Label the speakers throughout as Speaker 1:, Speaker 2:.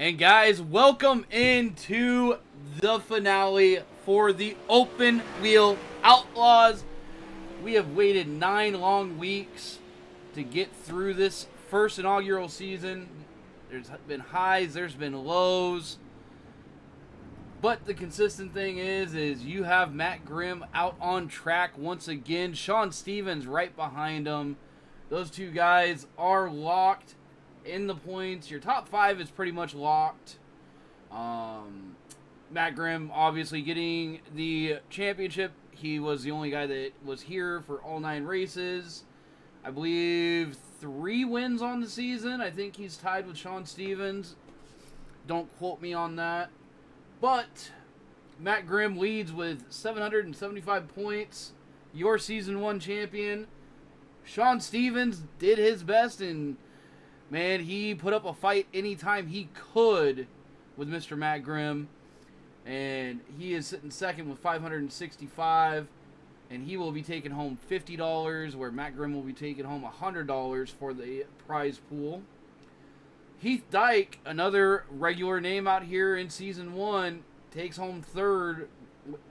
Speaker 1: And guys, welcome into the finale for the Open Wheel Outlaws. We have waited 9 long weeks to get through this first inaugural season. There's been highs, there's been lows. But the consistent thing is you have Matt Grimm out on track once again. Sean Stevens right behind him. Those two guys are locked in the points. Your top 5 is pretty much locked. Matt Grimm obviously getting the championship. He was the only guy that was here for all 9 races. I believe 3 wins on the season. I think he's tied with Sean Stevens. Don't quote me on that. But Matt Grimm leads with 775 points. Your season 1 champion. Sean Stevens did his best, and man, he put up a fight anytime he could with Mr. Matt Grimm. And he is sitting second with 565. And he will be taking home $50, where Matt Grimm will be taking home $100 for the prize pool. Heath Dyke, another regular name out here in Season 1, takes home third,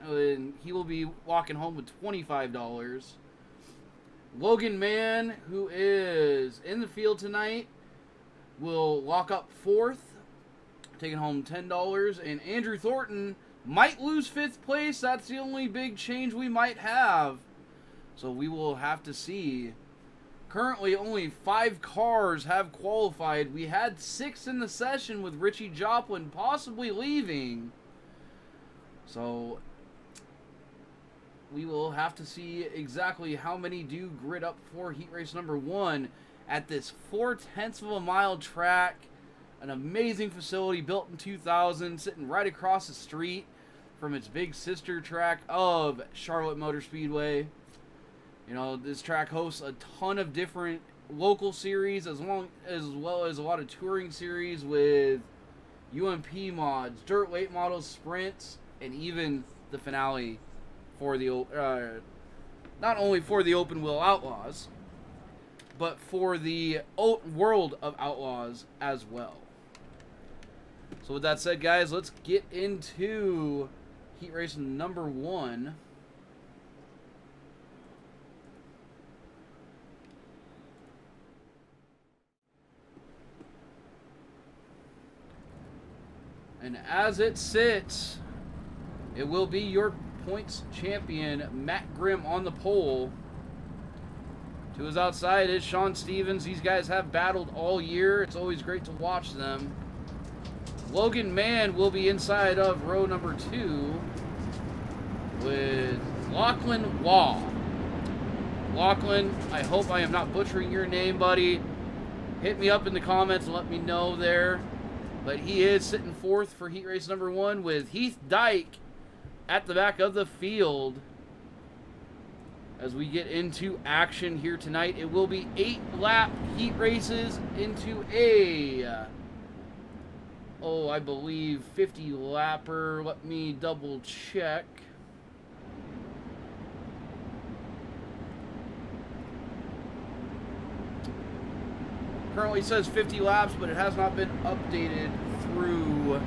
Speaker 1: and he will be walking home with $25. Logan Mann, who is in the field tonight, will lock up fourth, taking home $10. And Andrew Thornton might lose 5th place. That's the only big change we might have. So we will have to see. Currently, only 5 cars have qualified. We had 6 in the session with Richie Joplin possibly leaving. So we will have to see exactly how many do grid up for heat race number 1 at this 0.4 of a mile track. An amazing facility built in 2000, sitting right across the street from its big sister track of Charlotte Motor Speedway. You know, this track hosts a ton of different local series as well as a lot of touring series with UMP mods, dirt late models, sprints, and even the finale for the not only for the Open Wheel Outlaws, but for the World of Outlaws as well. So with that said, guys, let's get into heat race number 1. And as it sits, it will be your points champion, Matt Grimm, on the pole. To his outside is Sean Stevens. These guys have battled all year. It's always great to watch them. Logan Mann will be inside of row number 2 with Lachlan Waugh. Lachlan, I hope I am not butchering your name, buddy. Hit me up in the comments and let me know there. But he is sitting 4th for heat race number 1 with Heath Dyke at the back of the field. As we get into action here tonight, it will be 8-lap heat races into I believe 50-lapper. Let me double check. Currently says 50 laps, but it has not been updated through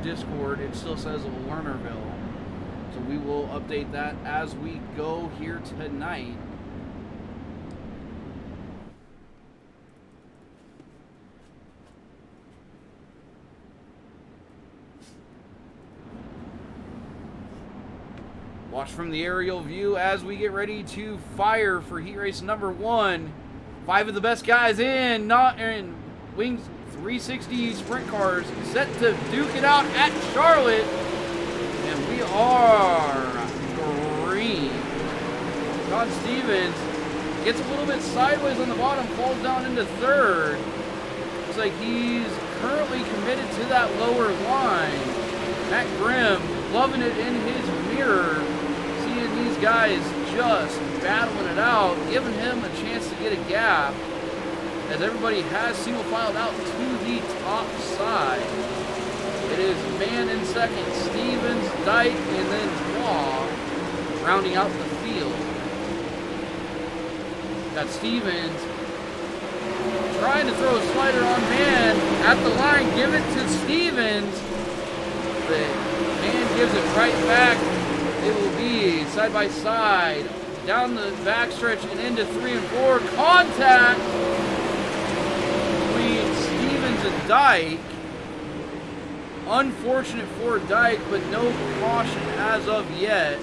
Speaker 1: Discord. It still says Lernerville. So we will update that as we go here tonight. Watch from the aerial view as we get ready to fire for heat race number 1. 5 of the best guys in Wings 360 sprint cars set to duke it out at Charlotte. And we are green. Sean Stevens gets a little bit sideways on the bottom, falls down into 3rd. Looks like he's currently committed to that lower line. Matt Grimm loving it in his mirror, seeing these guys just battling it out, giving him a chance to get a gap as everybody has single filed out to the top side. It is Mann in second, Stevens, Dyke, and then Waugh rounding out the field. Got Stevens Trying to throw a slider on Man at the line. Give it to Stevens. But Man gives it right back. It will be side by side. Down the backstretch and into 3 and 4. Contact between Stevens and Dyke. Unfortunate for Dyke, but no caution as of yet.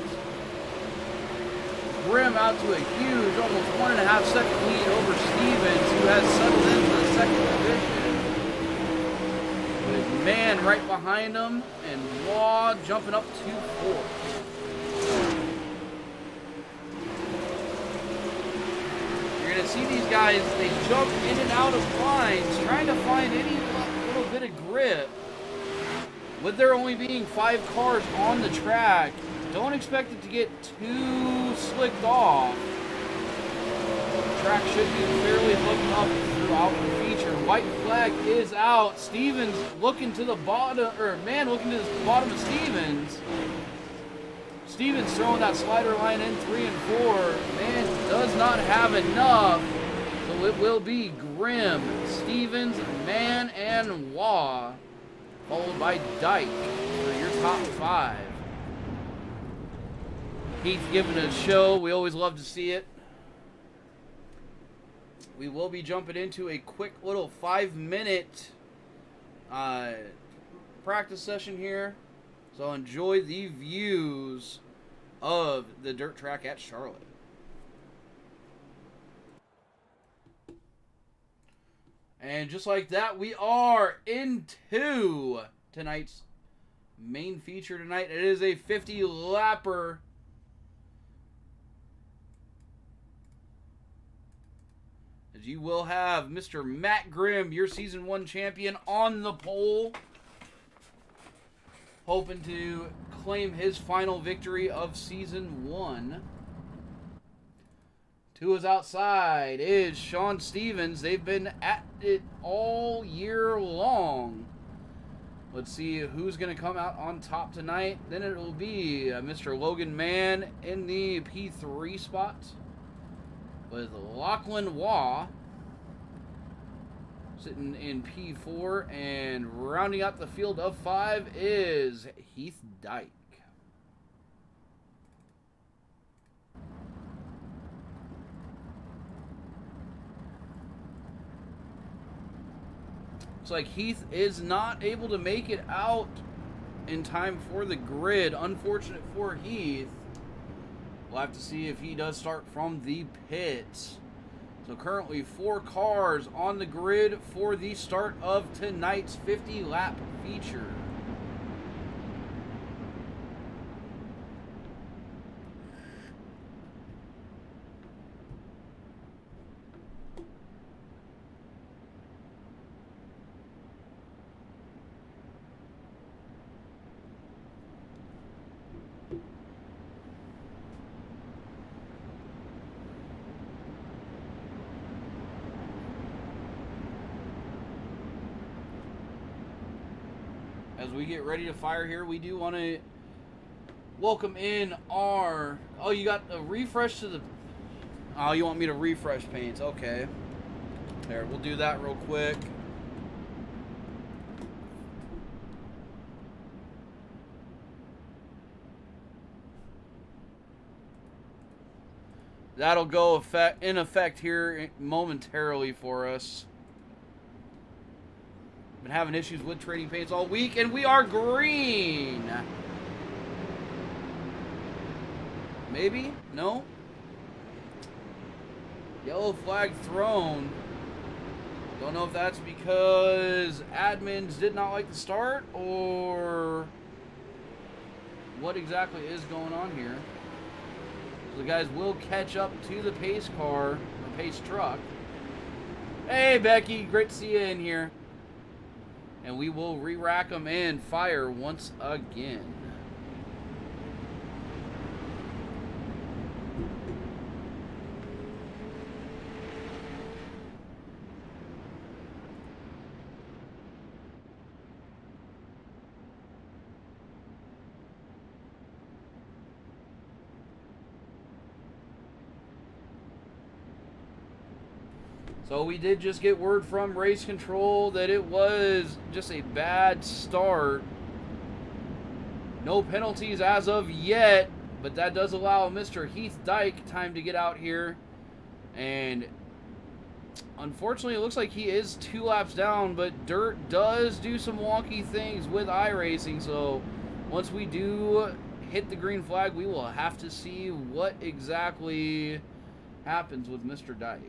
Speaker 1: Grimm out to a huge, almost 1.5 second lead over Stevens, who has settled into the second position. With Man right behind him, and Waugh jumping up to 4th. You're going to see these guys, they jump in and out of lines, trying to find any little bit of grip. With there only being 5 cars on the track, don't expect it to get too slicked off. The track should be fairly hooked up throughout the feature. White flag is out. Stevens looking to the bottom, or Man looking to the bottom of Stevens. Stevens throwing that slider line in 3 and 4. Man does not have enough. So it will be Grimm, Stevens, Man, and Waugh, followed by Dyke for your top 5. Heath giving it a show. We always love to see it. We will be jumping into a quick little 5-minute practice session here. So enjoy the views of the dirt track at Charlotte. And just like that, we are into tonight's main feature tonight. It is a 50-lapper. As you will have Mr. Matt Grimm, your Season 1 champion, on the pole. Hoping to claim his final victory of Season 1. To his outside is Sean Stevens. They've been at it all year long. Let's see who's going to come out on top tonight. Then it will be Mr. Logan Mann in the P3 spot, with Lachlan Waugh sitting in P4, and rounding out the field of 5 is Heath Dyke. Looks like Heath is not able to make it out in time for the grid. Unfortunate for Heath. We'll have to see if he does start from the pits. So currently 4 cars on the grid for the start of tonight's 50-lap feature. As we get ready to fire here, we do want to welcome in our... Oh, you got a refresh to the... Oh, you want me to refresh paints. Okay. There, we'll do that real quick. That'll go in effect here momentarily for us. Been having issues with trading paints all week, and we are green. Maybe? No? Yellow flag thrown. Don't know if that's because admins did not like the start, or what exactly is going on here. So the guys will catch up to the pace car, the pace truck. Hey, Becky, great to see you in here. And we will re-rack them and fire once again. So we did just get word from race control that it was just a bad start. No penalties as of yet, but that does allow Mr. Heath Dyke time to get out here. And unfortunately, it looks like he is 2 laps down, but dirt does do some wonky things with iRacing. So once we do hit the green flag, we will have to see what exactly happens with Mr. Dyke.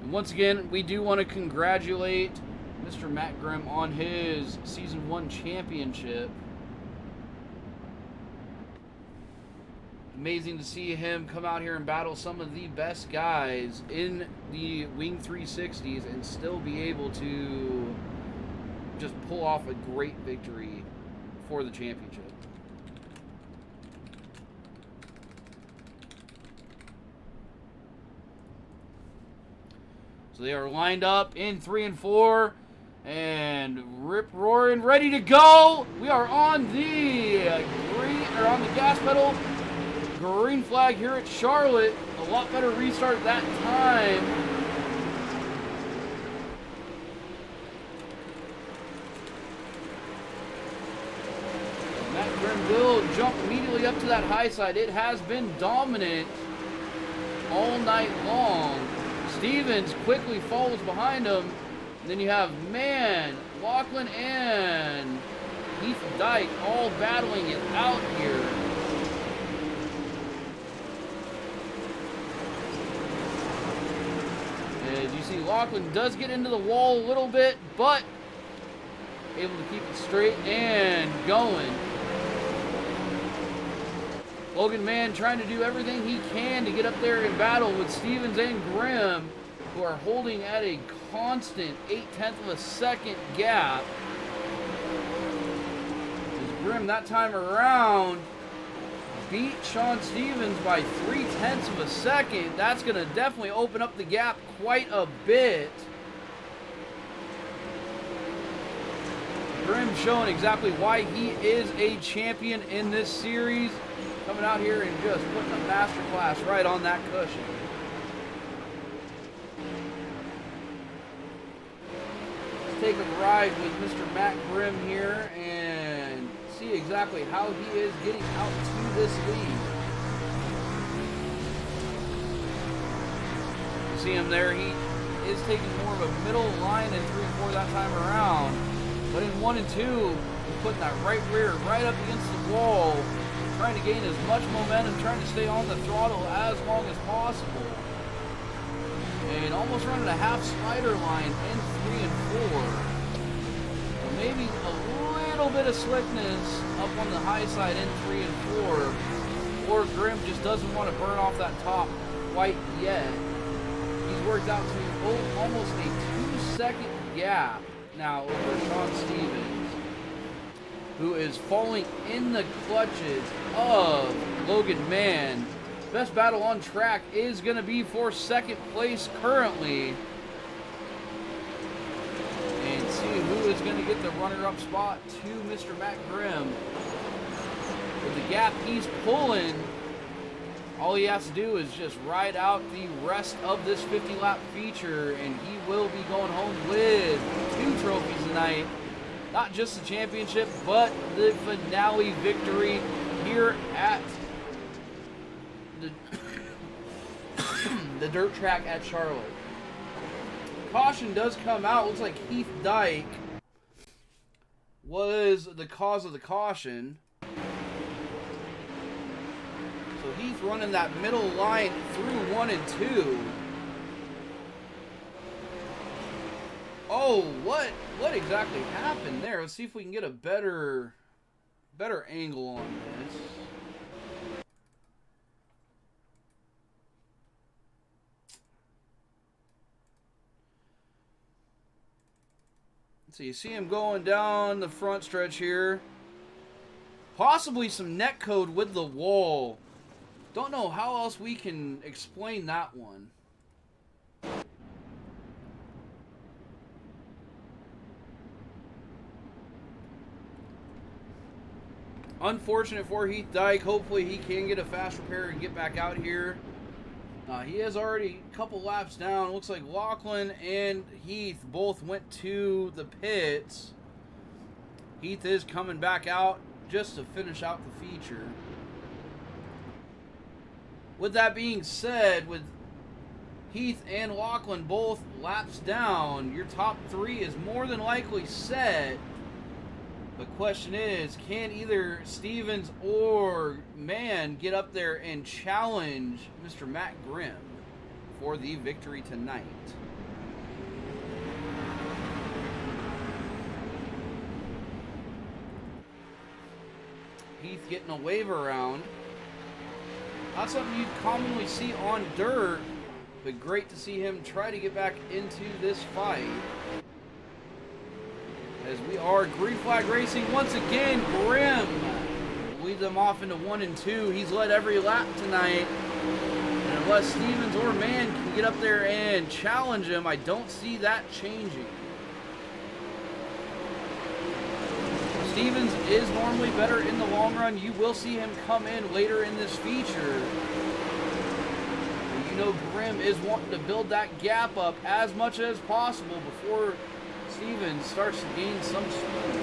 Speaker 1: And once again, we do want to congratulate Mr. Matt Grimm on his Season 1 championship. Amazing to see him come out here and battle some of the best guys in the Wing 360s and still be able to just pull off a great victory for the championship. So they are lined up in 3 and 4 and rip roaring, ready to go. We are on the gas pedal. Green flag here at Charlotte. A lot better restart that time. Matt Grimm will jump immediately up to that high side. It has been dominant all night long. Stevens quickly follows behind him. And then you have, Lachlan and Heath Dyke all battling it out here. As you see, Lachlan does get into the wall a little bit, but able to keep it straight and going. Logan Mann trying to do everything he can to get up there in battle with Stevens and Grimm, who are holding at a constant 0.8 of a second gap. As Grimm that time around beat Sean Stevens by 0.3 of a second. That's going to definitely open up the gap quite a bit. Grimm showing exactly why he is a champion in this series. Coming out here and just putting a masterclass right on that cushion. Let's take a ride with Mr. Matt Grimm here and see exactly how he is getting out to this lead. You see him there, he is taking more of a middle line in 3 and 4 that time around. But in 1 and 2, he's putting that right rear right up against the wall, trying to gain as much momentum, trying to stay on the throttle as long as possible. And almost running a half spider line in 3 and 4. So maybe a little bit of slickness up on the high side in 3 and 4. Or Grimm just doesn't want to burn off that top quite yet. He's worked out to almost a 2-second gap now over Sean Stevens, who is falling in the clutches of Logan Mann. Best battle on track is going to be for second place currently. And see who is going to get the runner-up spot to Mr. Matt Grimm. With the gap he's pulling, all he has to do is just ride out the rest of this 50-lap feature, and he will be going home with 2 trophies tonight. Not just the championship, but the finale victory here at the dirt track at Charlotte. Caution does come out. Looks like Heath Dyke was the cause of the caution. So Heath running that middle line through 1 and 2. Oh, what exactly happened there? Let's see if we can get a better angle on this. So you see him going down the front stretch here. Possibly some netcode with the wall. Don't know how else we can explain that one. Unfortunate for Heath Dyke. Hopefully he can get a fast repair and get back out here. He is already a couple laps down. Looks like Lachlan and Heath both went to the pits. Heath is coming back out just to finish out the feature. With that being said, with Heath and Lachlan both laps down, your top three is more than likely set. The question is, can either Stevens or Mann get up there and challenge Mr. Matt Grimm for the victory tonight? Heath getting a wave around. Not something you'd commonly see on dirt, but great to see him try to get back into this fight. As we are green flag racing once again, Grimm leads them off into 1 and 2. He's led every lap tonight. And unless Stevens or Mann can get up there and challenge him, I don't see that changing. Stevens is normally better in the long run. You will see him come in later in this feature. But you know Grimm is wanting to build that gap up as much as possible before Stevens starts to gain some speed.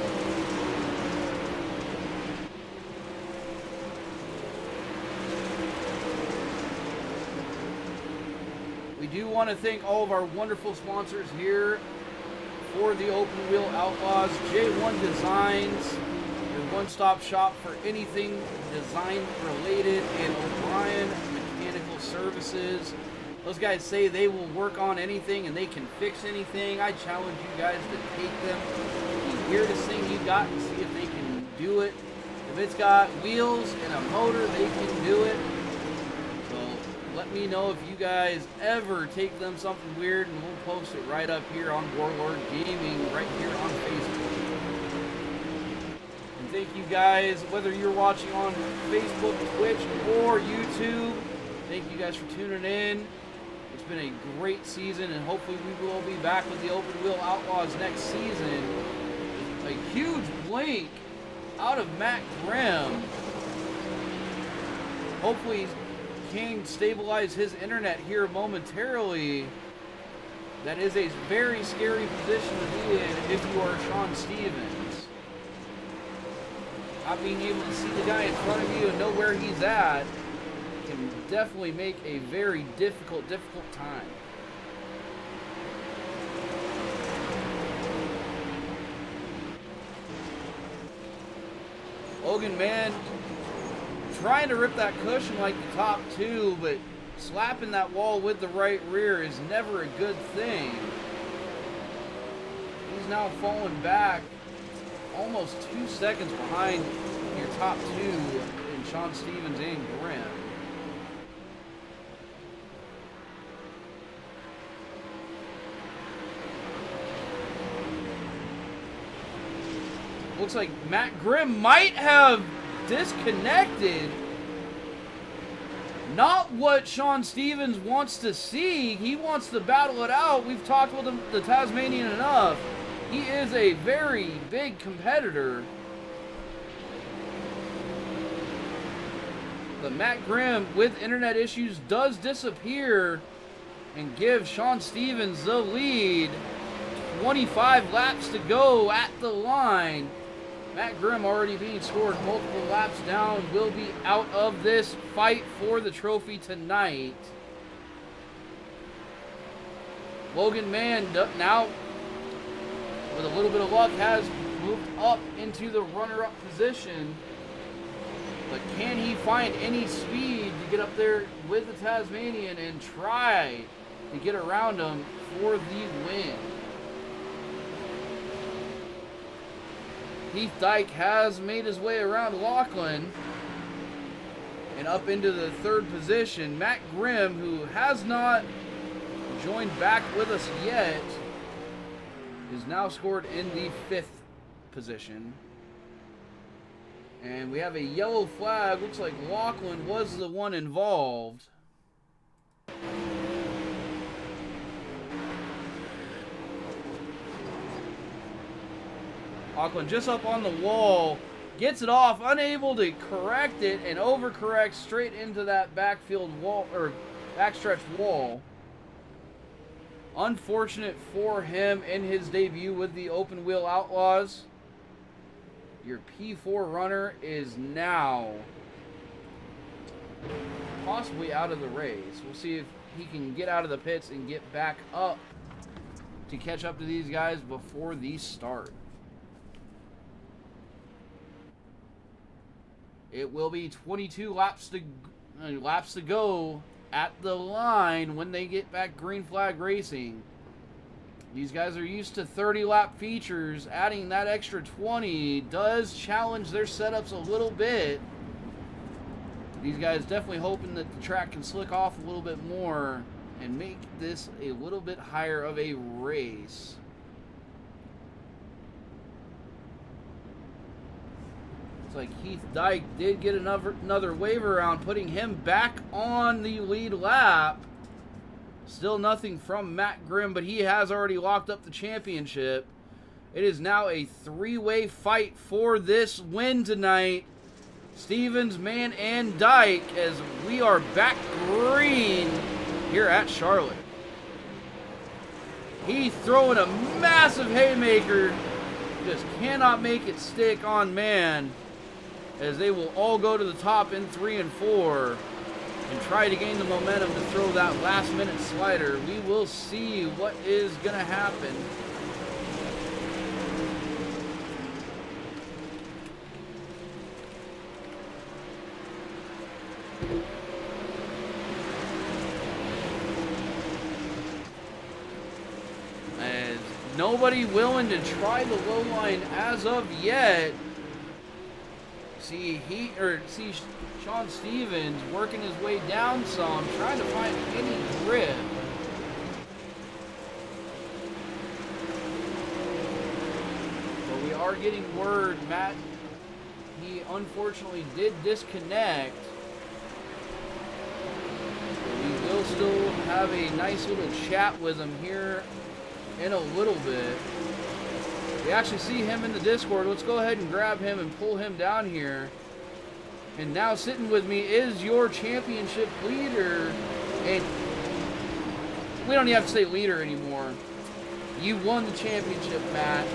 Speaker 1: We do want to thank all of our wonderful sponsors here for the Open Wheel Outlaws. J1 Designs, your one-stop shop for anything design related, and O'Brien Mechanical Services. Those guys say they will work on anything and they can fix anything. I challenge you guys to take them, the weirdest thing you got, and see if they can do it. If it's got wheels and a motor, they can do it. So let me know if you guys ever take them something weird, and we'll post it right up here on Warlord Gaming right here on Facebook. And thank you guys, whether you're watching on Facebook, Twitch, or YouTube. Thank you guys for tuning in. It's been a great season, and hopefully we will be back with the Open Wheel Outlaws next season. A huge blink out of Matt Grimm. Hopefully he can stabilize his internet here momentarily. That is a very scary position to be in if you are Sean Stevens. Not being able to see the guy in front of you and know where he's at can definitely make a very difficult time. Logan Mann trying to rip that cushion like the top two, but slapping that wall with the right rear is never a good thing. He's now fallen back almost 2 seconds behind your top two in Sean Stevens and Grimm. Looks like Matt Grimm might have disconnected. Not what Sean Stevens wants to see. He wants to battle it out. We've talked with the Tasmanian enough. He is a very big competitor. But Matt Grimm, with internet issues, does disappear and give Sean Stevens the lead. 25 laps to go at the line. Matt Grimm already being scored multiple laps down, will be out of this fight for the trophy tonight. Logan Mann now, with a little bit of luck, has moved up into the runner-up position. But can he find any speed to get up there with the Tasmanian and try to get around him for the win? Heath Dyke has made his way around Lachlan and up into the third position. Matt Grimm, who has not joined back with us yet, is now scored in the 5th position. And we have a yellow flag. Looks like Lachlan was the one involved. Lachlan just up on the wall, Gets it off, unable to correct it, and overcorrects straight into that backfield wall, or backstretch wall. Unfortunate for him in his debut with the open wheel Outlaws. Your P4 runner is now possibly out of the race. We'll see if he can get out of the pits and get back up to catch up to these guys before the start. It will be 22 laps to go at the line when they get back green flag racing. These guys are used to 30 lap features. Adding that extra 20 does challenge their setups a little bit. These guys definitely hoping that the track can slick off a little bit more and make this a little bit higher of a race. It's like Heath Dyke did get another waiver round, putting him back on the lead lap. Still nothing from Matt Grimm, but he has already locked up the championship. It is now a three-way fight for this win tonight. Stevens, Mann, and Dyke, as we are back green here at Charlotte. Heath throwing a massive haymaker. Just cannot make it stick on Mann, as they will all go to the top in 3 and 4 and try to gain the momentum to throw that last-minute slider. We will see what is going to happen. As nobody willing to try the low line as of yet. See Sean Stevens working his way down some, trying to find any grip. But we are getting word, Matt, he unfortunately did disconnect. But we will still have a nice little chat with him here in a little bit. We actually see him in the Discord. Let's go ahead and grab him and pull him down here. And now sitting with me is your championship leader. And we don't even have to say leader anymore. You won the championship, Matt.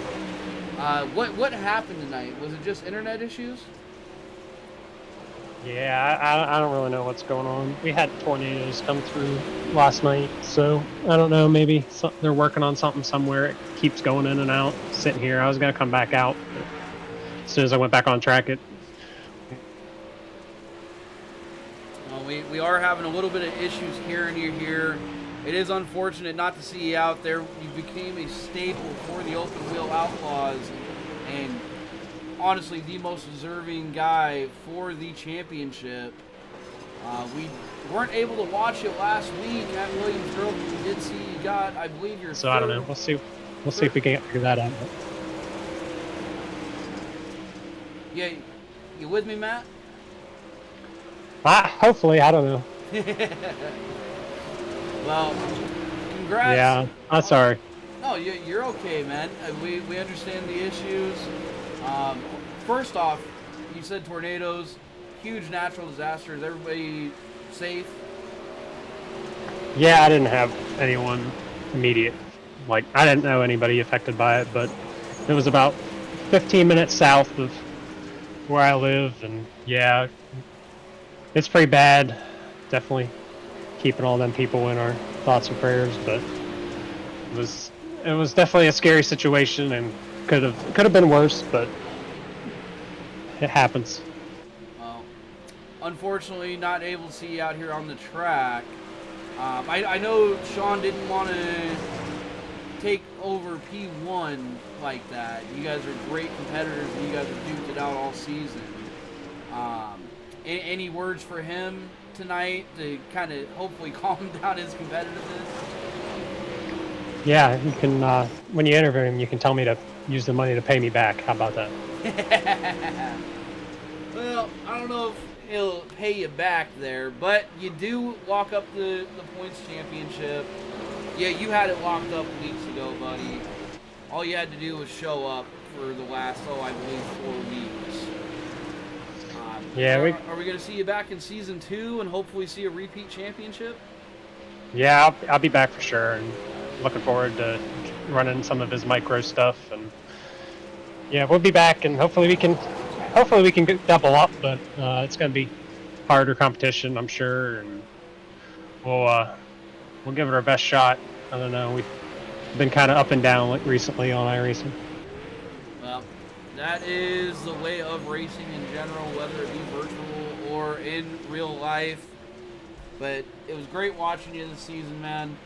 Speaker 1: What happened tonight? Was it just internet issues?
Speaker 2: Yeah, I don't really know what's going on. We had tornadoes come through last night, so I don't know. Maybe they're working on something somewhere. It keeps going in and out. Sitting here, I was going to come back out, but as soon as I went back on track, it...
Speaker 1: Well, we are having a little bit of issues here and here. It is unfortunate not to see you out there. You became a staple for the open wheel Outlaws, and honestly the most deserving guy for the championship. We weren't able to watch it last week at Williamsburg, but we did see you got, I believe, your
Speaker 2: So I don't know. We'll see if we can figure that out.
Speaker 1: Yeah, you with me, Matt?
Speaker 2: Hopefully, I don't know.
Speaker 1: Well, congrats.
Speaker 2: Yeah, I'm sorry.
Speaker 1: No, you're okay, man. We understand the issues. First off, you said tornadoes, huge natural disasters. Everybody safe?
Speaker 2: Yeah, I didn't have anyone immediate. Like, I didn't know anybody affected by it, but it was about 15 minutes south of where I live, and yeah, it's pretty bad. Definitely keeping all them people in our thoughts and prayers, but it was definitely a scary situation and could have been worse, but it happens.
Speaker 1: Well, unfortunately, not able to see you out here on the track. I know Sean didn't want to take over P1 like that. You guys are great competitors, and you guys have duked it out all season. Any words for him tonight to kind of hopefully calm down his competitiveness?
Speaker 2: Yeah, you can, when you interview him, you can tell me to use the money to pay me back. How about that?
Speaker 1: Well, I don't know if he'll pay you back there, but you do lock up the points championship. Yeah, you had it locked up weeks ago, buddy. All you had to do was show up for the last, I believe 4 weeks.
Speaker 2: Yeah,
Speaker 1: Are we going to see you back in season 2 and hopefully see a repeat championship?
Speaker 2: yeah, I'll be back for sure, and looking forward to running some of his micro stuff. And yeah, we'll be back, and hopefully we can double up, but it's going to be harder competition, I'm sure, and we'll give it our best shot. I don't know, we've been kind of up and down recently on iRacing.
Speaker 1: Well, that is the way of racing in general, whether it be virtual or in real life. But it was great watching you this season, man.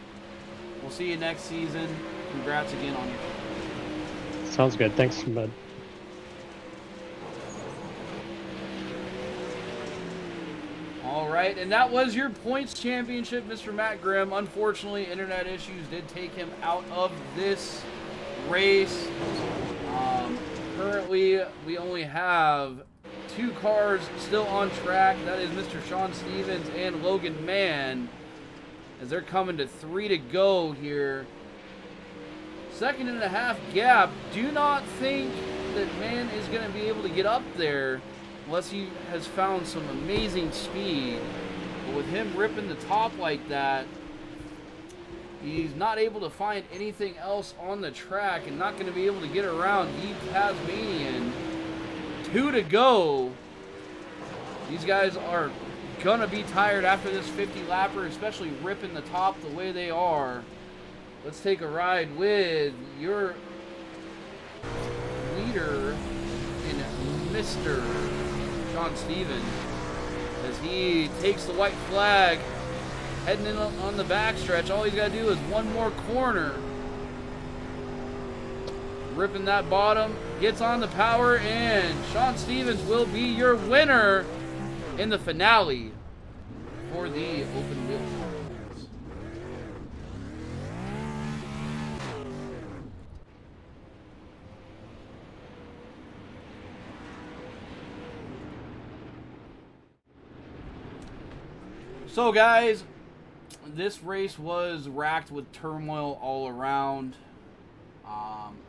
Speaker 1: We'll see you next season. Congrats again on your show.
Speaker 2: Sounds good. Thanks, bud.
Speaker 1: All right, and that was your points championship, Mr. Matt Grimm. Unfortunately, internet issues did take him out of this race. Currently, we only have 2 cars still on track. That is Mr. Sean Stevens and Logan Mann, as they're coming to 3 to go here. 2.5 gap. Do not think that Mann is going to be able to get up there unless he has found some amazing speed. But with him ripping the top like that, he's not able to find anything else on the track and not going to be able to get around Deep Tasmanian. 2 to go. These guys are going to be tired after this 50 lapper, especially ripping the top the way they are. Let's take a ride with your leader in Mr. Sean Stevens as he takes the white flag, heading in on the backstretch. All he's got to do is one more corner. Ripping that bottom, gets on the power, and Sean Stevens will be your winner in the finale for the open wheel. So guys, this race was racked with turmoil all around.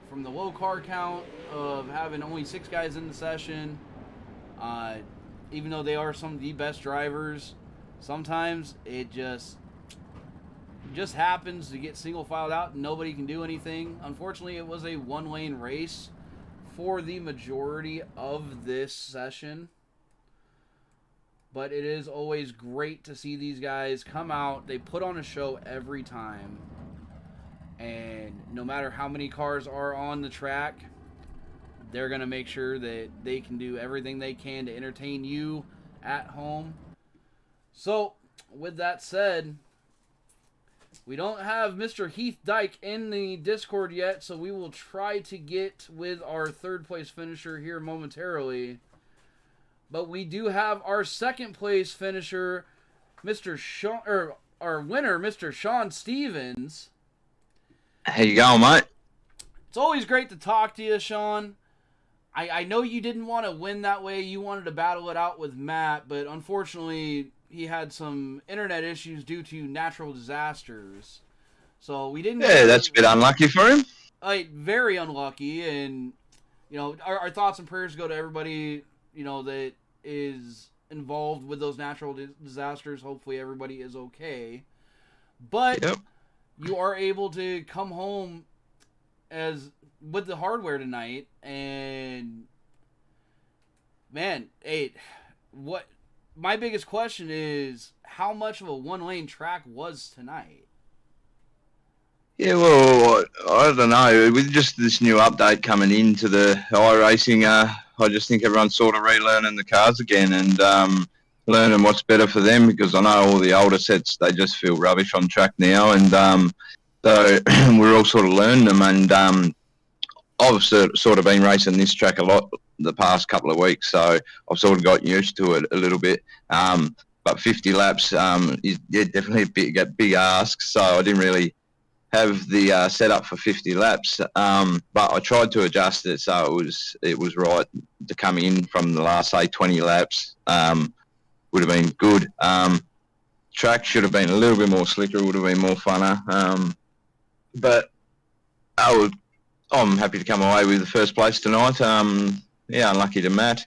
Speaker 1: From the low car count of having only 6 guys in the session, even though they are some of the best drivers, sometimes it just happens to get single filed out and nobody can do anything. Unfortunately, it was a 1-lane race for the majority of this session. But it is always great to see these guys come out. They put on a show every time. And no matter how many cars are on the track, they're going to make sure that they can do everything they can to entertain you at home. So, with that said, we don't have Mr. Heath Dyke in the Discord yet, so we will try to get with our 3rd place finisher here momentarily. But we do have our 2nd place finisher, our winner, Mr. Sean Stevens.
Speaker 3: How you going, mate?
Speaker 1: It's always great to talk to you, Sean. I know you didn't want to win that way. You wanted to battle it out with Matt, but unfortunately, he had some internet issues due to natural disasters. So we didn't...
Speaker 3: Yeah, that's a bit unlucky for him.
Speaker 1: Very unlucky, and, you know, our thoughts and prayers go to everybody, you know, that is involved with those natural disasters. Hopefully everybody is okay. But... Yep. You are able to come home with the hardware tonight, and man, what my biggest question is, how much of a 1-lane track was tonight?
Speaker 3: Yeah, well, I don't know. With just this new update coming into the iRacing, I just think everyone's sort of relearning the cars again and learning what's better for them, because I know all the older sets, they just feel rubbish on track now, and so we're all sort of learning them, and I've sort of been racing this track a lot the past couple of weeks, so I've sort of got used to it a little bit, but 50 laps is definitely a big ask, so I didn't really have the setup for 50 laps, but I tried to adjust it so it was right to come in from the last, say, 20 laps. Would have been good. Track should have been a little bit more slicker, would have been more funner. But I'm happy to come away with the 1st place tonight. Yeah, unlucky to Matt.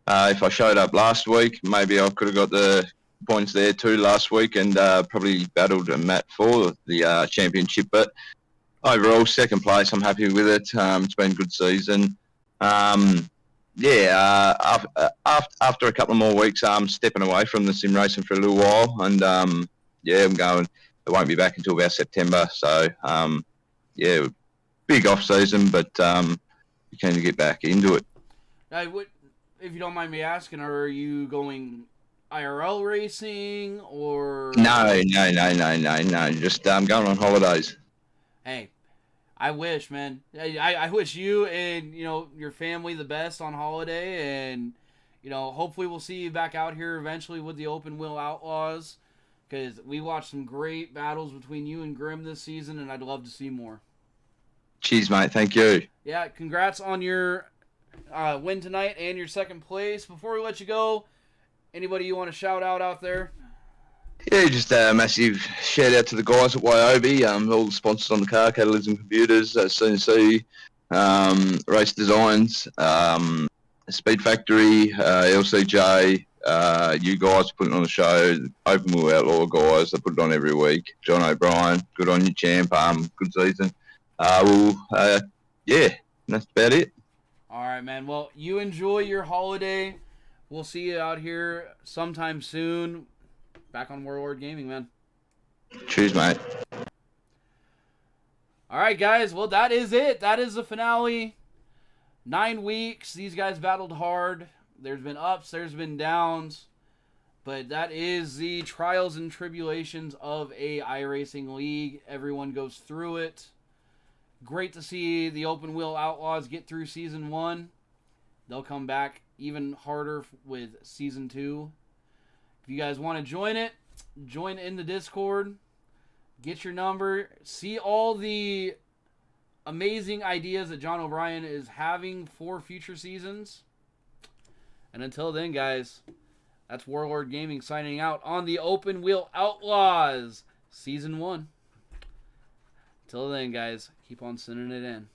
Speaker 3: If I showed up last week, maybe I could have got the points there too last week and probably battled Matt for the championship. But overall, second place, I'm happy with it. It's been a good season. After a couple of more weeks, I'm stepping away from the sim racing for a little while, and I'm going. I won't be back until about September. So big off season, but you can get back into it.
Speaker 1: If you don't mind me asking, are you going IRL racing or?
Speaker 3: No. Just going on holidays.
Speaker 1: Hey, I wish, man. I wish you and your family the best on holiday, and hopefully we'll see you back out here eventually with the Open Wheel Outlaws, because we watched some great battles between you and Grimm this season, and I'd love to see more.
Speaker 3: Cheers, mate. Thank you.
Speaker 1: Yeah, congrats on your win tonight and your second place. Before we let you go, anybody you want to shout out there?
Speaker 3: Yeah, just a massive shout out to the guys at YOB, all the sponsors on the car, Catalysm Computers, CNC, Race Designs, Speed Factory, LCJ, you guys putting on the show, Open Wheel Outlaw guys, they put it on every week. John O'Brien, good on you, champ, good season. That's about it.
Speaker 1: All right, man. Well, you enjoy your holiday. We'll see you out here sometime soon. Back on Warlord Gaming, man.
Speaker 3: Cheers, mate.
Speaker 1: All right, guys. Well, that is it. That is the finale. 9 weeks. These guys battled hard. There's been ups. There's been downs. But that is the trials and tribulations of a iRacing league. Everyone goes through it. Great to see the Open Wheel Outlaws get through Season 1. They'll come back even harder with Season 2. If you guys want to join it, join in the Discord. Get your number. See all the amazing ideas that John O'Brien is having for future seasons. And until then, guys, that's Warlord Gaming signing out on the Open Wheel Outlaws Season 1. Until then, guys, keep on sending it in.